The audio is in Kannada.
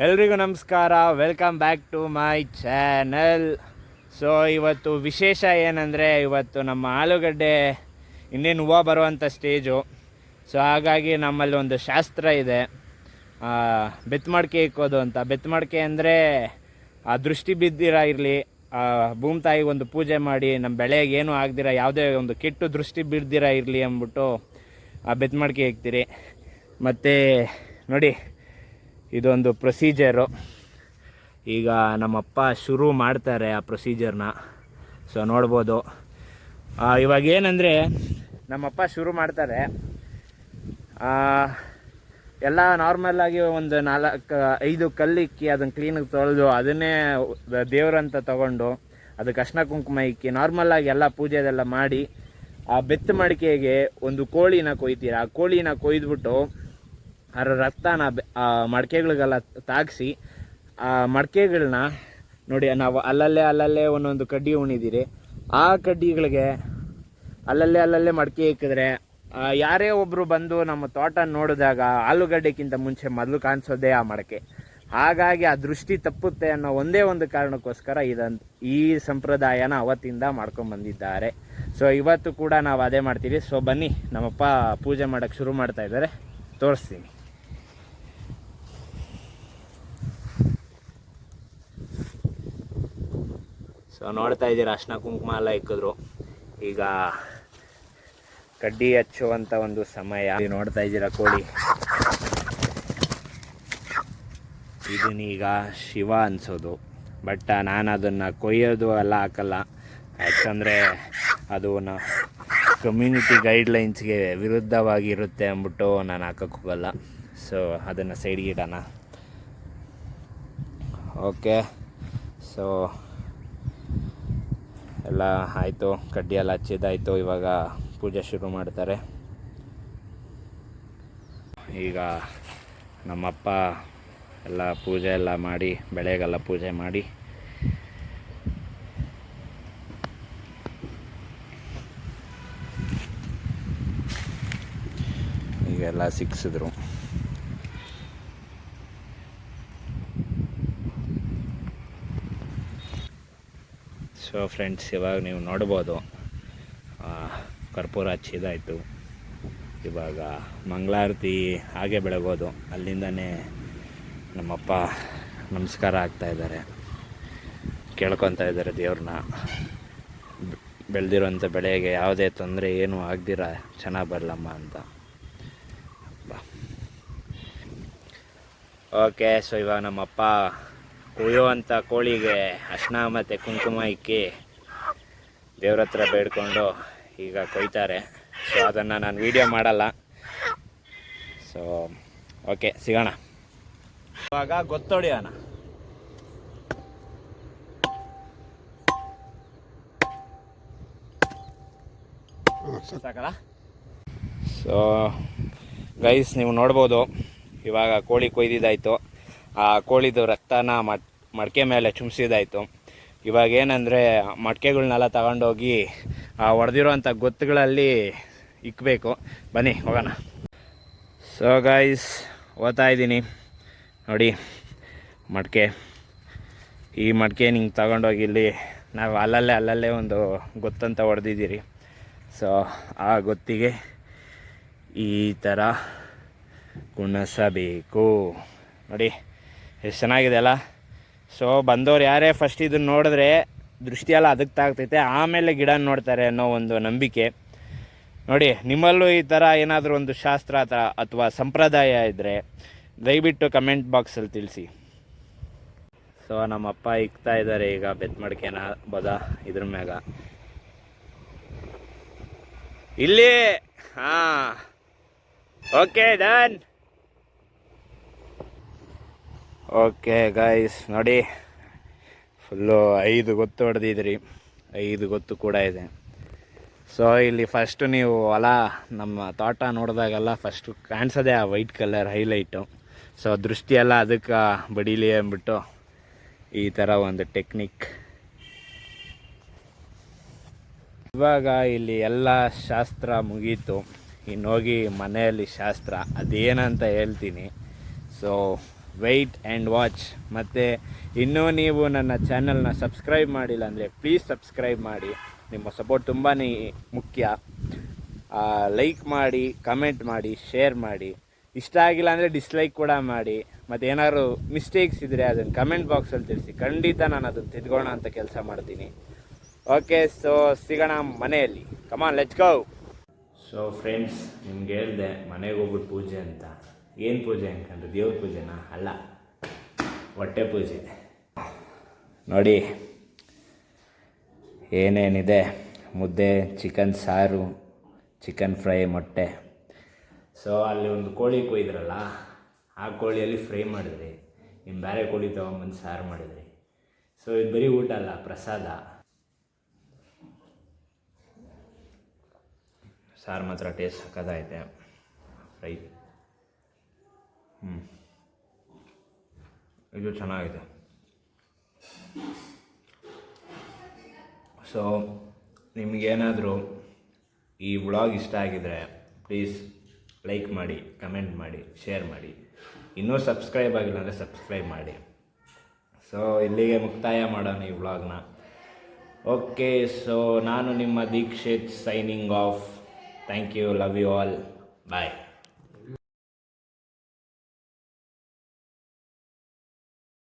ಎಲ್ರಿಗೂ ನಮಸ್ಕಾರ, welcome back to my channel. So ಇವತ್ತು ವಿಶೇಷ ಏನಂದರೆ, ಇವತ್ತು ನಮ್ಮ ಆಲೂಗಡ್ಡೆ ಇನ್ನೇನು ಹೂವು ಬರುವಂಥ ಸ್ಟೇಜು. ಸೊ ಹಾಗಾಗಿ ನಮ್ಮಲ್ಲಿ ಒಂದು ಶಾಸ್ತ್ರ ಇದೆ, ಬೆತ್ತಮಡಿಕೆ ಇಕ್ಕೋದು ಅಂತ. ಬೆತ್ತಮಡಿಕೆ ಅಂದರೆ ಆ ದೃಷ್ಟಿ ಬಿದ್ದಿರ ಇರಲಿ, ಭೂಮಿ ತಾಯಿಗೆ ಒಂದು ಪೂಜೆ ಮಾಡಿ ನಮ್ಮ ಬೆಳೆಗೆ ಏನೂ ಆಗದಿರ, ಯಾವುದೇ ಒಂದು ಕೆಟ್ಟು ದೃಷ್ಟಿ ಬಿದ್ದಿರ ಇರಲಿ ಅಂದ್ಬಿಟ್ಟು ಆ ಬೆತ್ತಮಡಿಕೆ ಇಕ್ತೀರಿ. ಮತ್ತು ನೋಡಿ, ಇದೊಂದು ಪ್ರೊಸೀಜರು. ಈಗ ನಮ್ಮಪ್ಪ ಶುರು ಮಾಡ್ತಾರೆ ಆ ಪ್ರೊಸೀಜರ್ನ. ಸೊ ನೋಡ್ಬೋದು, ಇವಾಗ ಏನಂದರೆ ನಮ್ಮಪ್ಪ ಶುರು ಮಾಡ್ತಾರೆ. ಎಲ್ಲ ನಾರ್ಮಲ್ಲಾಗಿ ಒಂದು 4-5 ಕಲ್ಲಿಕ್ಕಿ ಅದನ್ನು ಕ್ಲೀನಾಗಿ ತೊಳೆದು ಅದನ್ನೇ ದೇವರಂತ ತಗೊಂಡು ಅದಕ್ಕೆ ಅರ್ಶಿನ ಕುಂಕುಮ ಇಕ್ಕಿ ನಾರ್ಮಲ್ಲಾಗಿ ಎಲ್ಲ ಪೂಜೆದೆಲ್ಲ ಮಾಡಿ ಆ ಬೆತ್ತ ಮಡಿಕೆಗೆ ಒಂದು ಕೋಳಿನ ಕೊಯ್ತೀರ. ಆ ಕೋಳಿನ ಕೊಯ್ದುಬಿಟ್ಟು ಅದರ ರಕ್ತನ ಮಡಿಕೆಗಳಿಗೆಲ್ಲ ತಾಗಿಸಿ ಆ ಮಡಿಕೆಗಳನ್ನ ನೋಡಿ, ನಾವು ಅಲ್ಲಲ್ಲೇ ಒಂದೊಂದು ಕಡ್ಡಿ ಉಣಿದಿರಿ. ಆ ಕಡ್ಡಿಗಳಿಗೆ ಅಲ್ಲಲ್ಲೇ ಮಡಿಕೆ ಇಕ್ಕಿದ್ರೆ ಯಾರೇ ಒಬ್ಬರು ಬಂದು ನಮ್ಮ ತೋಟ ನೋಡಿದಾಗ ಆಲೂಗಡ್ಡೆಕ್ಕಿಂತ ಮುಂಚೆ ಮೊದಲು ಕಾಣಿಸೋದೇ ಆ ಮಡಿಕೆ. ಹಾಗಾಗಿ ಆ ದೃಷ್ಟಿ ತಪ್ಪುತ್ತೆ ಅನ್ನೋ ಒಂದೇ ಒಂದು ಕಾರಣಕ್ಕೋಸ್ಕರ ಈ ಸಂಪ್ರದಾಯನ ಅವತ್ತಿಂದ ಮಾಡ್ಕೊಂಡ್ಬಂದಿದ್ದಾರೆ. ಸೊ ಇವತ್ತು ಕೂಡ ನಾವು ಅದೇ ಮಾಡ್ತೀವಿ. ಸೊ ಬನ್ನಿ, ನಮ್ಮಪ್ಪ ಪೂಜೆ ಮಾಡೋಕ್ಕೆ ಶುರು ಮಾಡ್ತಾ ಇದ್ದಾರೆ, ತೋರಿಸ್ತೀನಿ. ಸೊ ನೋಡ್ತಾ ಇದ್ದೀರಾ, ಅರ್ಶಿನ ಕುಂಕುಮ ಎಲ್ಲ ಇಕ್ಕಿದ್ರು. ಈಗ ಕಡ್ಡಿ ಹಚ್ಚುವಂಥ ಒಂದು ಸಮಯ. ನೋಡ್ತಾ ಇದ್ದೀರಾ ಕೋಳಿ, ಇದನ್ನೀಗ ಶಿವ ಅನಿಸೋದು. ಬಟ್ ನಾನು ಅದನ್ನು ಕೊಯ್ಯೋದು ಎಲ್ಲ ಹಾಕಲ್ಲ, ಯಾಕಂದರೆ ಅದು ಕಮ್ಯುನಿಟಿ ಗೈಡ್ಲೈನ್ಸ್ಗೆ ವಿರುದ್ಧವಾಗಿರುತ್ತೆ ಅಂದ್ಬಿಟ್ಟು ನಾನು ಹಾಕೋಕ್ಕೆ ಹೋಗಲ್ಲ. ಸೊ ಅದನ್ನು ಸೈಡ್ಗೆ ಇಡೋಣ. ಓಕೆ, ಸೊ ಎಲ್ಲ ಆಯಿತು, ಕಡ್ಡಿ ಎಲ್ಲ ಹಚ್ಚಿದ್ದಾಯಿತು. ಇವಾಗ ಪೂಜೆ ಶುರು ಮಾಡ್ತಾರೆ. ಈಗ ನಮ್ಮಪ್ಪ ಎಲ್ಲ ಪೂಜೆ ಎಲ್ಲ ಮಾಡಿ, ಬೆಳೆಗೆಲ್ಲ ಪೂಜೆ ಮಾಡಿ ಈಗೆಲ್ಲ ಸಿಕ್ಕಿಸಿದ್ರು. ಸೊ ಫ್ರೆಂಡ್ಸ್, ಇವಾಗ ನೀವು ನೋಡ್ಬೋದು ಕರ್ಪೂರ ಹಚ್ಚಿದಾಯಿತು. ಇವಾಗ ಮಂಗಳಾರತಿ ಹಾಗೆ ಬೆಳಗೋದು. ಅಲ್ಲಿಂದನೇ ನಮ್ಮಪ್ಪ ನಮಸ್ಕಾರ ಆಗ್ತಾಯಿದ್ದಾರೆ, ಕೇಳ್ಕೊತಾ ಇದ್ದಾರೆ ದೇವ್ರನ್ನ. ಬೆಳೆದಿರೋಂಥ ಬೆಳೆಗೆ ಯಾವುದೇ ತೊಂದರೆ ಏನೂ ಆಗದಿರ ಚೆನ್ನಾಗಿ ಬರಲಮ್ಮ ಅಂತ. ಓಕೆ, ಸೊ ಇವಾಗ ನಮ್ಮಪ್ಪ ಕೊಯ್ಯುವಂಥ ಕೋಳಿಗೆ ಅರ್ಶಿನ ಮತ್ತು ಕುಂಕುಮ ಇಕ್ಕಿ ದೇವ್ರ ಹತ್ರ ಬೇಡ್ಕೊಂಡು ಈಗ ಕೊಯ್ತಾರೆ. ಸೊ ಅದನ್ನು ನಾನು ವೀಡಿಯೋ ಮಾಡಲ್ಲ. ಸೊ ಓಕೆ, ಸಿಗೋಣ. ಇವಾಗ ಗೊತ್ತೊಡಿಯೋಣ. ಸಾಕಲ್ಲ? ಸೊ ಗೈಸ್, ನೀವು ನೋಡ್ಬೋದು, ಇವಾಗ ಕೋಳಿ ಕೊಯ್ದಿದ್ದಾಯಿತು. ಆ ಕೋಳಿದು ರಕ್ತನ ಮಡಿಕೆ ಮೇಲೆ ಚುಮ್ಸಿದಾಯಿತು. ಇವಾಗ ಏನಂದರೆ ಮಡಿಕೆಗಳ್ನೆಲ್ಲ ತಗೊಂಡೋಗಿ ಹೊಡೆದಿರೋಂಥ ಗೊತ್ತುಗಳಲ್ಲಿ ಇಕ್ಕಬೇಕು. ಬನ್ನಿ ಹೋಗೋಣ. ಸೊ ಗೈಸ್, ಓದ್ತಾ ಇದ್ದೀನಿ ನೋಡಿ, ಮಡಿಕೆ. ಈ ಮಡಿಕೆ ನಿಂಗೆ ತಗೊಂಡೋಗಿ ಇಲ್ಲಿ ನಾವು ಅಲ್ಲಲ್ಲೇ ಒಂದು ಗೊತ್ತಂತ ಹೊಡೆದಿದ್ದೀರಿ. ಸೊ ಆ ಗೊತ್ತಿಗೆ ಈ ಥರ ಕುಣಿಸಬೇಕು. ನೋಡಿ ಎಷ್ಟು ಚೆನ್ನಾಗಿದೆ ಅಲ್ಲ. ಸೊ ಬಂದವ್ರು ಯಾರೇ ಫಸ್ಟ್ ಇದನ್ನು ನೋಡಿದ್ರೆ ದೃಷ್ಟಿಯೆಲ್ಲ ಅದಕ್ಕೆ ತಾಗ್ತೈತೆ, ಆಮೇಲೆ ಗಿಡ ನೋಡ್ತಾರೆ ಅನ್ನೋ ಒಂದು ನಂಬಿಕೆ. ನೋಡಿ, ನಿಮ್ಮಲ್ಲೂ ಈ ಥರ ಏನಾದರೂ ಒಂದು ಶಾಸ್ತ್ರ ಅಥವಾ ಸಂಪ್ರದಾಯ ಇದ್ದರೆ ದಯವಿಟ್ಟು ಕಮೆಂಟ್ ಬಾಕ್ಸಲ್ಲಿ ತಿಳಿಸಿ. ಸೊ ನಮ್ಮಪ್ಪ ಇಕ್ತಾ ಇದ್ದಾರೆ ಈಗ ಬೆತ್ತಮಡಿಕೆನ ಇದ್ರ ಮ್ಯಾಗ ಇಲ್ಲಿ. ಹಾಂ, ಓಕೆ, ಡನ್. ಓಕೆ ಗೈಸ್, ನೋಡಿ, ಫುಲ್ಲು 5 ಗೊತ್ತು ಹೊಡೆದಿದ್ರಿ. 5 ಗೊತ್ತು ಕೂಡ ಇದೆ. ಸೊ ಇಲ್ಲಿ ಫಸ್ಟು ನೀವು ನಮ್ಮ ತೋಟ ನೋಡಿದಾಗೆಲ್ಲ ಫಸ್ಟು ಕಾಣಿಸೋದೆ ಆ ವೈಟ್ ಕಲರ್ ಹೈಲೈಟು. ಸೊ ದೃಷ್ಟಿಯೆಲ್ಲ ಅದಕ್ಕೆ ಬಡೀಲಿ ಅಂದ್ಬಿಟ್ಟು ಈ ಥರ ಒಂದು ಟೆಕ್ನಿಕ್. ಇವಾಗ ಇಲ್ಲಿ ಎಲ್ಲ ಶಾಸ್ತ್ರ ಮುಗೀತು. ಇನ್ನೋಗಿ ಮನೆಯಲ್ಲಿ ಶಾಸ್ತ್ರ ಅದೇನಂತ ಹೇಳ್ತೀನಿ. So wait and watch. ಮತ್ತು ಇನ್ನೂ ನೀವು ನನ್ನ ಚಾನಲ್ನ ಸಬ್ಸ್ಕ್ರೈಬ್ ಮಾಡಿಲ್ಲ ಅಂದರೆ ಪ್ಲೀಸ್ ಸಬ್ಸ್ಕ್ರೈಬ್ ಮಾಡಿ. ನಿಮ್ಮ ಸಪೋರ್ಟ್ ತುಂಬಾ ಮುಖ್ಯ. ಲೈಕ್ ಮಾಡಿ, ಕಮೆಂಟ್ ಮಾಡಿ, ಶೇರ್ ಮಾಡಿ. ಇಷ್ಟ ಆಗಿಲ್ಲ ಅಂದರೆ ಡಿಸ್ಲೈಕ್ ಕೂಡ ಮಾಡಿ. ಮತ್ತು ಏನಾದ್ರು ಮಿಸ್ಟೇಕ್ಸ್ ಇದ್ದರೆ ಅದನ್ನು ಕಮೆಂಟ್ ಬಾಕ್ಸಲ್ಲಿ ತಿಳಿಸಿ. ಖಂಡಿತ ನಾನು ಅದನ್ನು ತಿದ್ಕೋಣ ಅಂತ ಕೆಲಸ ಮಾಡ್ತೀನಿ. ಓಕೆ, ಸೊ ಸಿಗೋಣ ಮನೆಯಲ್ಲಿ. ಕಮಾನ್, ಲೆಟ್ಸ್ ಗೋ. ಸೊ ಫ್ರೆಂಡ್ಸ್, ನಿಮ್ಗೆ ಹೇಳಿದೆ ಮನೆಗೆ ಹೋಗ್ಬಿಟ್ಟು ಪೂಜೆ ಅಂತ. ಏನು ಪೂಜೆ ಅನ್ಕೊಂಡ್ರೆ ದೇವ್ರ ಪೂಜೆನಾ? ಅಲ್ಲ, ಹೊಟ್ಟೆ ಪೂಜೆ. ನೋಡಿ ಏನೇನಿದೆ: ಮುದ್ದೆ, ಚಿಕನ್ ಸಾರು, ಚಿಕನ್ ಫ್ರೈ, ಮೊಟ್ಟೆ. ಸೊ ಅಲ್ಲಿ ಒಂದು ಕೋಳಿ ಕೊಯ್ದ್ರಲ್ಲ, ಆ ಕೋಳಿಯಲ್ಲಿ ಫ್ರೈ ಮಾಡಿದ್ರಿ. ಇನ್ನು ಬೇರೆ ಕೋಳಿ ತೊಗೊಂಬಂದು ಸಾರು ಮಾಡಿದ್ರಿ. ಸೊ ಇದು ಬರೀ ಊಟ ಅಲ್ಲ, ಪ್ರಸಾದ. ಸಾರು ಮಾತ್ರ ಟೇಸ್ಟ್ ಸಕ್ಕತ್ತಾಗೈತೆ. ಫ್ರೈ ಇದು ಚೆನ್ನಾಗಿದೆ. ಸೊ ನಿಮಗೇನಾದರೂ ಈ ವ್ಲಾಗ್ ಇಷ್ಟ ಆಗಿದರೆ ಪ್ಲೀಸ್ ಲೈಕ್ ಮಾಡಿ, ಕಮೆಂಟ್ ಮಾಡಿ, ಶೇರ್ ಮಾಡಿ. ಇನ್ನೂ ಸಬ್ಸ್ಕ್ರೈಬ್ ಆಗಿಲ್ಲ ಅಂದರೆ ಸಬ್ಸ್ಕ್ರೈಬ್ ಮಾಡಿ. ಸೊ ಇಲ್ಲಿಗೆ ಮುಕ್ತಾಯ ಮಾಡೋಣ ಈ ವ್ಲಾಗ್ನ. ಓಕೆ, ಸೊ ನಾನು ನಿಮ್ಮ Deekshith signing off. Thank you, love you all, bye.